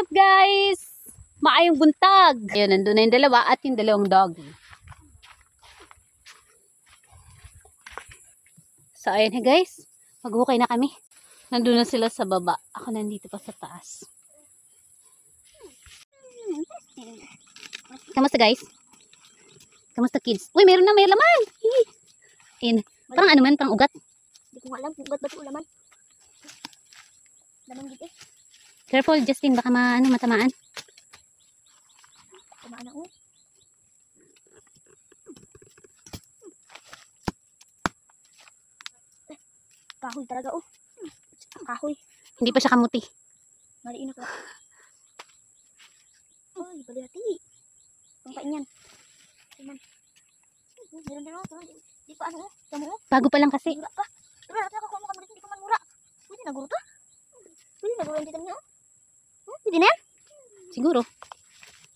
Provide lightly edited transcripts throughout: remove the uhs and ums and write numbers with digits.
up guys? Maayong buntag. Ayun, nandun na yung dalawa at yung dalawang doggy. So ayun guys, maghukay na kami. Nandun na sila sa baba. Ako nandito pa sa taas. Kamusta guys? Kamusta kids? Uy, meron na, may laman. Ayun, parang ano man, parang ugat. Hindi ko alam kung ugat ba ito laman. Laman dito eh. Careful Justin, baka matamaan. Tamaan ako. Kahoy talaga oh. Kahoy. Hindi pa siya kamuti. Maliin ako. Ay, balihati. Pangkain yan. Tingnan. Meron din ako. Di pa ano oh. Tama oh. Bago pa lang kasi. Mura pa. Pero natin ako kung makamulit. Hindi ko man mura. Pwede na guro to. Pwede na guro. Hindi tayo oh. Pwede na yan? Siguro.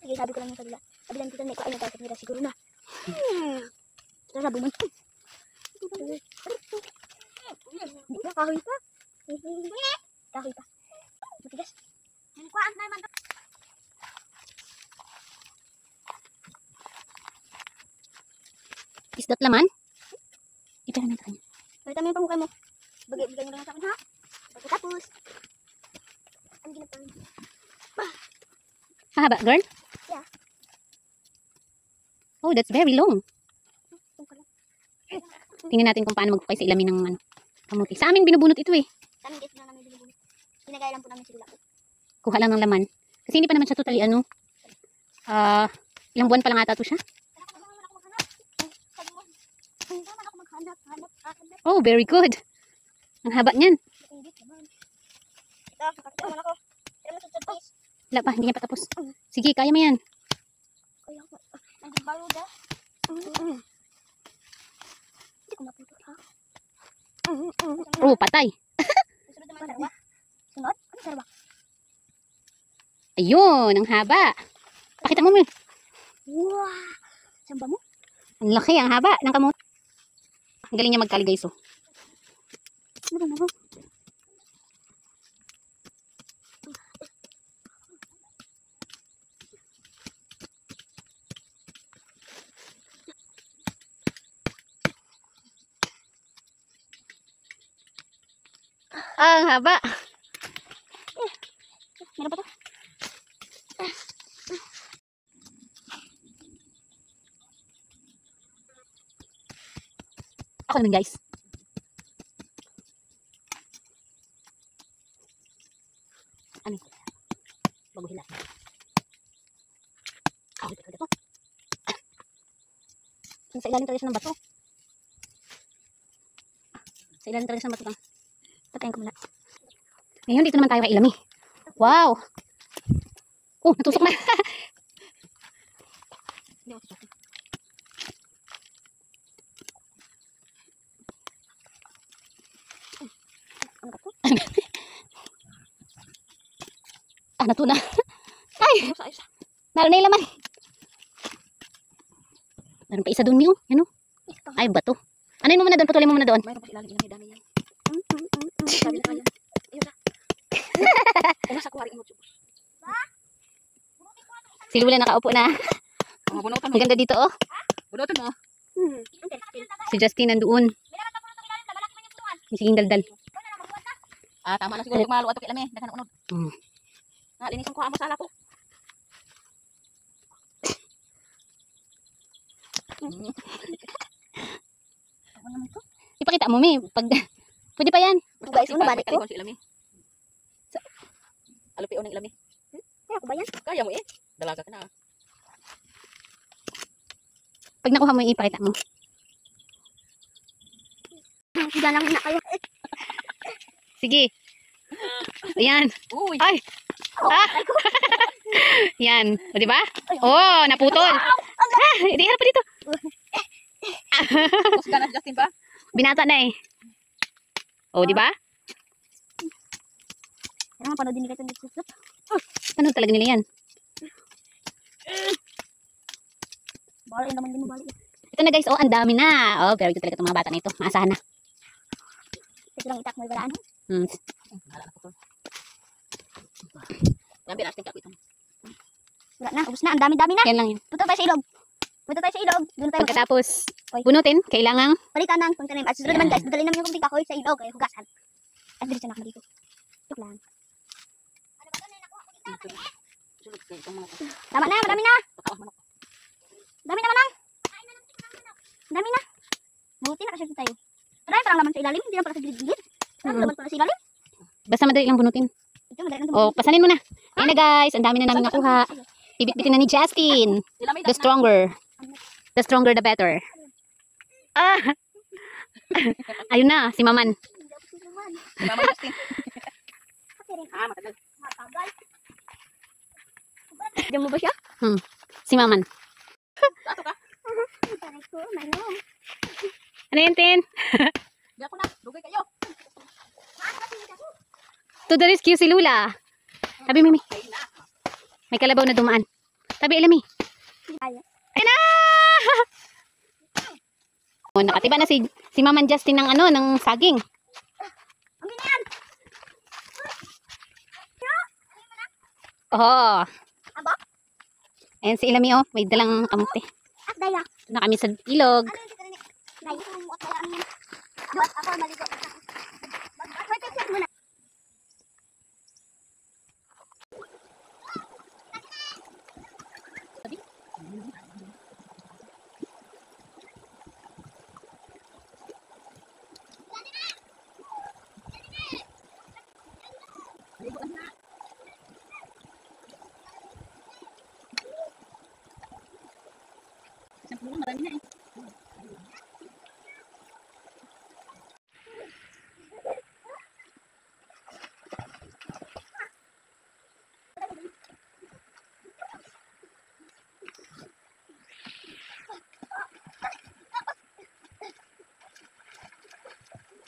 Sige, sabi ko lang yung kabila. Kabila dito na ikaw ay nagkakatira. Siguro na. Tara, buman. Hindi pa, kahoy pa. Kahoy pa. Matigas. Kuhaan na naman. Is that laman? Ito na natin. Balita mo yung pamukha mo. Bigay mo lang sa akin ha. Pagkatapos. Ang ginapang. Mahaba, girl? Yeah. Oh, that's very long. Tungkol lang. Tingnan natin kung paano magpukay sa ilamin ng kamuti. Sa amin binubunot ito eh. Sa amin guys na namin binubunot. Pinagaya lang po namin sila. Kuha lang ng laman. Kasi hindi pa naman siya totally ilang buwan pa lang ata ito siya. Oh, very good. Ang haba niyan. Ito, nakakita naman ako. Pero masasad guys. Wala pa, hindi niya pa tapos. Sige, kaya mo yan. Kaya ako. Nandun ba yun ah? Hindi ko maputot ha. Oh, patay. Sunod naman sarwa. Sunod? Ano sarwa? Ayun, ang haba. Pakita mo mo. Wow! Saan ba mo? Ang laki, ang haba ng kamuti. Ang galing niya magkali guys oh. Ano ba mo? Ang haba. Meron pa to? Ako naman guys. Ano ko? Bago hila. Ako talaga to. Sa ilalim talaga siya ng bato. Sa ilalim talaga siya ng bato. Patayin ko muna. Ngayon dito naman tayo kay Ilami. Wow! Oh, natusok na. Hindi ako tusok. Natuna. Ay! Meron na yung laman. Meron pa isa doon, Miu. Ano? Ay, bato. Ano mo muna doon? Putulin mo muna doon. Mayroon pa ilalim yan. May dami yan. Sabi na kaya. Ayun na. Ayun sa kuwari mo. Si Lula nakaupo na. Bunutan Ang ganda dito, oh. Bunutan mo. Si Justin nandoon. Sige, daldal. Tama na siguro magmalo ato kilame. Dagan unod. Linis ang kuha mo sa ala po. Ipakita mo, Mi. Pwede pa yan. Guys, ano balik ko? Alupi o ng ilami. Kaya ko ba yan? Kaya mo eh. Dalaga ka na. Pag nakuha mo, ipakita mo. Diyan lang na kayo. Sige. Ayan. Uy. Ay. Yan. O, diba? Oh, naputol. Hindi, harap pa dito. Tapos ka na Justin pa? Binata na eh. O, diba? Ano nga, panood din kayo dito. Ano talaga nila yan? Bala naman din mo balik. Ito na guys, oh, ang dami na. Oh, pero ito talaga itong mga bata na ito. Maasahan na. Ito lang itak mo yung balaan. Hmm. Lambi na, tingka ko ito. Wala na, ubos na. Ang dami-dami na. Yan lang yun. Punta tayo sa ilog. Punta tayo sa ilog. Doon tayo. Pagkatapos, Oy. bunutin, kailangang Palitan ng pangtanim. At susunod naman guys, dadalhin namin yung kunting kahoy sa ilog. Ay, hugasan. At diretso na ako dito. Joke lang. Sulog ko itong mga Tama na, madami na. pagkawas manok. Dami na manang. Dami na. Buti na kasi tayo. Marami parang laman sa ilalim. Hindi lang pala sa gilid-gilid. Marami laman pala sa ilalim. basta madali lang bunutin. Ito, madali lang O, pasanin mo na. Ayan na guys, ang dami na namin nakuha. Bibit-bitin na ni Justin. Lambi The stronger. The stronger the better. Ah! Ayun na, si Maman. Mama Justin. Matagal. Matagal. Diyan mo ba siya? Si Maman. Ato ka. Taray ko, ano? Ano yan, Tin? Di ako na. Dugay kayo. To the rescue si Lula. Tabi, Mimi. Ay na. May kalabaw na dumaan. Tabi, Elami. Ayaw. Ayun na! Oh, nakatiba na si Maman Justin ng ano, ng saging. Ang ganyan! Oh. Aba? Ayan si Elami, oh. May dalang kamuti. At daya. Ito na kami sa ilog. Ano yung kita rin? Daya ko mo at daya ang yan. Duwat ako maligo. Wait, check muna. Marami na eh.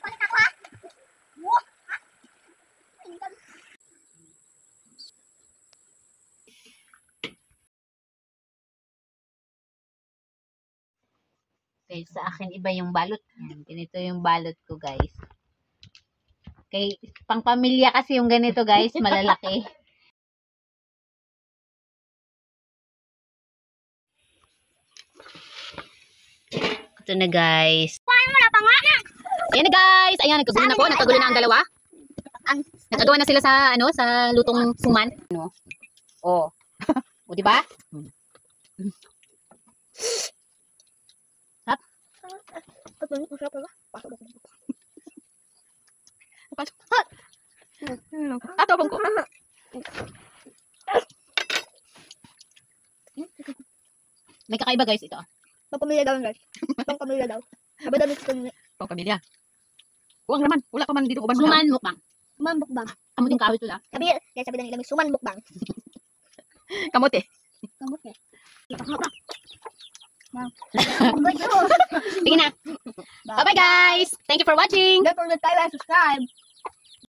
Balik ako ha? Wow! Ha? Okay, sa akin iba yung balot. Yan, ganito yung balot ko, guys. Okay, pang pamilya kasi yung ganito, guys, malalaki. Ito na, guys. Wala pa nga! Ayan na, guys. Ayan, nagkagulo na po. Nagkagulo na ang dalawa. Nagkagawa na sila sa, ano, sa lutong suman. Ano? Oh. O, di ba? Ato bang ko. May kakaiba, guys, ito. Pangpamilya daw guys. Pangpamilya daw. Sabi daw nito kami. Pang pamilya. Huwag naman. Wala pa man dito uban. Suman mukbang. Suman bukbang. Kamuting kahoy ito lang. Sabi daw nila suman bukbang. Kamote. Kamot eh. Kita ko pa. Sige na. Bye-bye, guys. Thank you for watching. Don't forget to subscribe.